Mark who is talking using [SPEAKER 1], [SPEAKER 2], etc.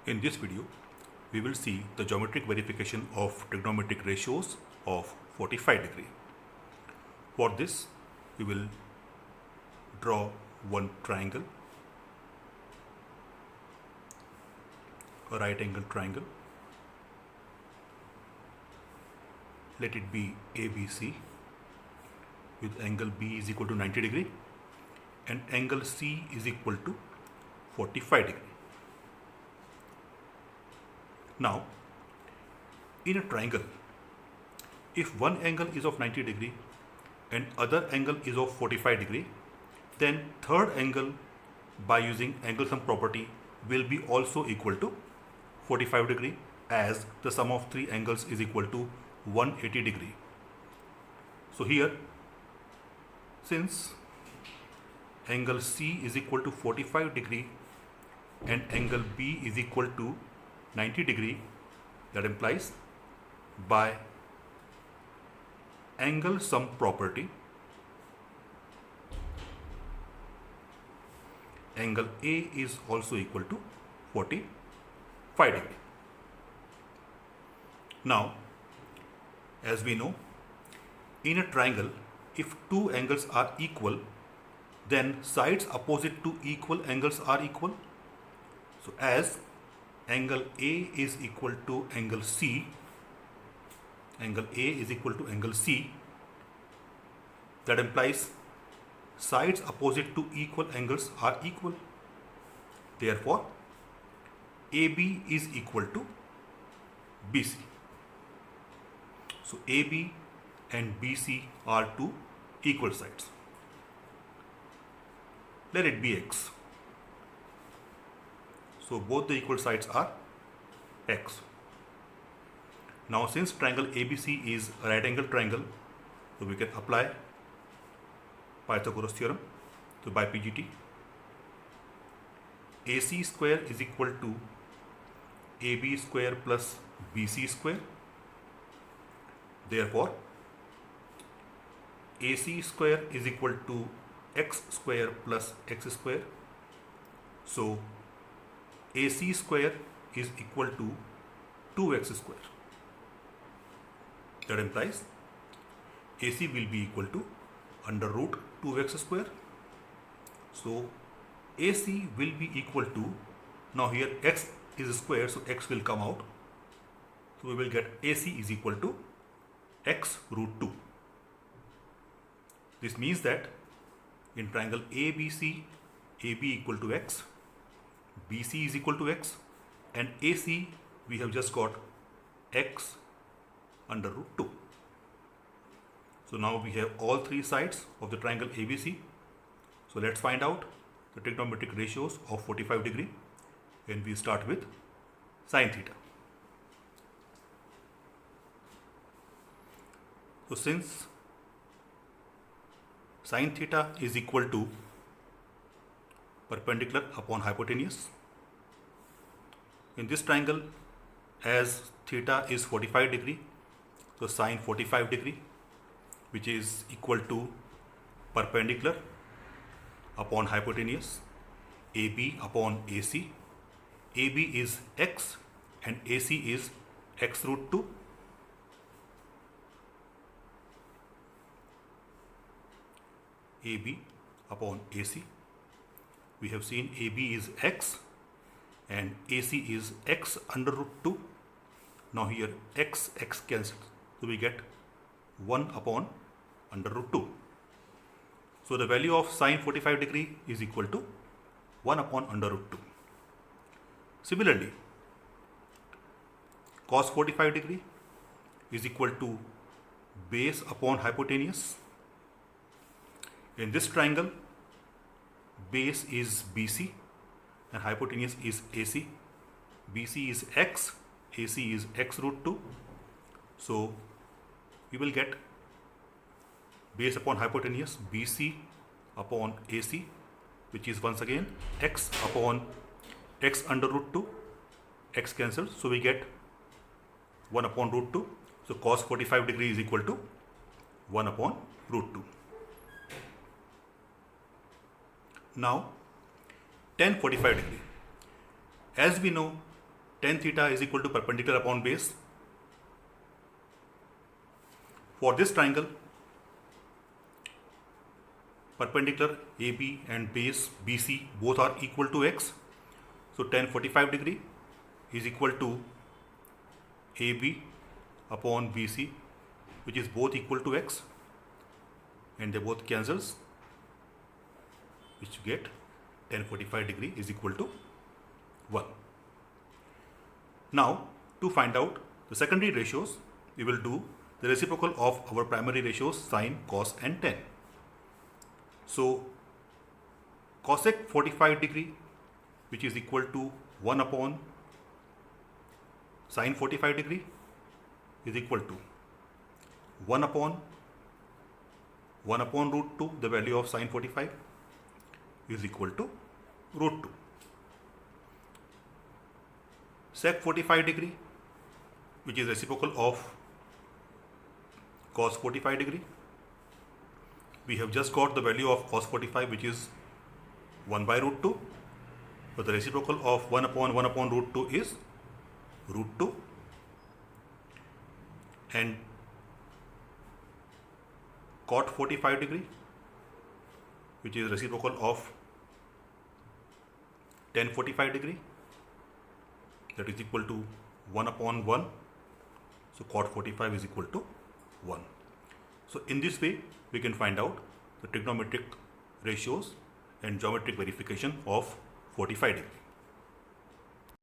[SPEAKER 1] In this video, we will see the geometric verification of trigonometric ratios of 45 degree. For this, we will draw one triangle, a right angle triangle. Let it be ABC with angle B is equal to 90 degree and angle C is equal to 45 degree. Now, in a triangle, if one angle is of 90 degree and other angle is of 45 degree, then third angle by using angle sum property will be also equal to 45 degree, as the sum of three angles is equal to 180 degree. So here, since angle C is equal to 45 degree and angle B is equal to 90 degree, that implies by angle sum property, angle A is also equal to 45 degree. Now, as we know, in a triangle, if two angles are equal, then sides opposite to equal angles are equal. So as angle A is equal to angle C, angle A is equal to angle C, that implies sides opposite to equal angles are equal. Therefore, AB is equal to BC. So AB and BC are two equal sides. Let it be X. So both the equal sides are X. Now since triangle ABC is a right angle triangle, so we can apply Pythagoras theorem. So by PGT, AC square is equal to AB square plus BC square. Therefore, AC square is equal to X square plus X square. So AC square is equal to 2x square. That implies AC will be equal to under root 2x square. So AC will be equal to, now here x is square, so x will come out. So we will get AC is equal to x root 2. This means that in triangle ABC, AB equal to x, BC is equal to x, and AC we have just got x under root 2. So now we have all three sides of the triangle ABC. So let's find out the trigonometric ratios of 45 degree, and we start with sine theta. So since sine theta is equal to perpendicular upon hypotenuse, in this triangle, as theta is 45 degree, so sine 45 degree, which is equal to perpendicular upon hypotenuse, AB upon AC. AB is x and AC is x root 2. AB upon AC. We have seen AB is x and AC is x under root 2. Now here x cancels, so we get 1 upon under root 2. So the value of sine 45 degree is equal to 1 upon under root 2. Similarly, cos 45 degree is equal to base upon hypotenuse. In this triangle, base is BC and hypotenuse is AC. BC is x, AC is x root 2. So we will get base upon hypotenuse BC upon AC, which is once again x upon x under root 2. X cancels, so we get 1 upon root 2. So cos 45 degree is equal to 1 upon root 2. Now tan 45 degree. As we know, tan theta is equal to perpendicular upon base. For this triangle, perpendicular AB and base BC both are equal to x. So tan 45 degree is equal to AB upon BC, which is both equal to x, and they both cancels, which you get tan 45 degree is equal to 1. Now, to find out the secondary ratios, we will do the reciprocal of our primary ratios sine, cos and tan. So, cosec 45 degree, which is equal to 1 upon sine 45 degree, is equal to 1 upon root 2, the value of sine 45 is equal to root 2. Sec 45 degree, which is reciprocal of cos 45 degree. We have just got the value of cos 45, which is 1 by root 2. But the reciprocal of 1 upon root 2 is root 2. And cot 45 degree, which is reciprocal of tan 45 degree, that is equal to 1 upon 1. So cot 45 is equal to 1. So in this way, we can find out the trigonometric ratios and geometric verification of 45 degree.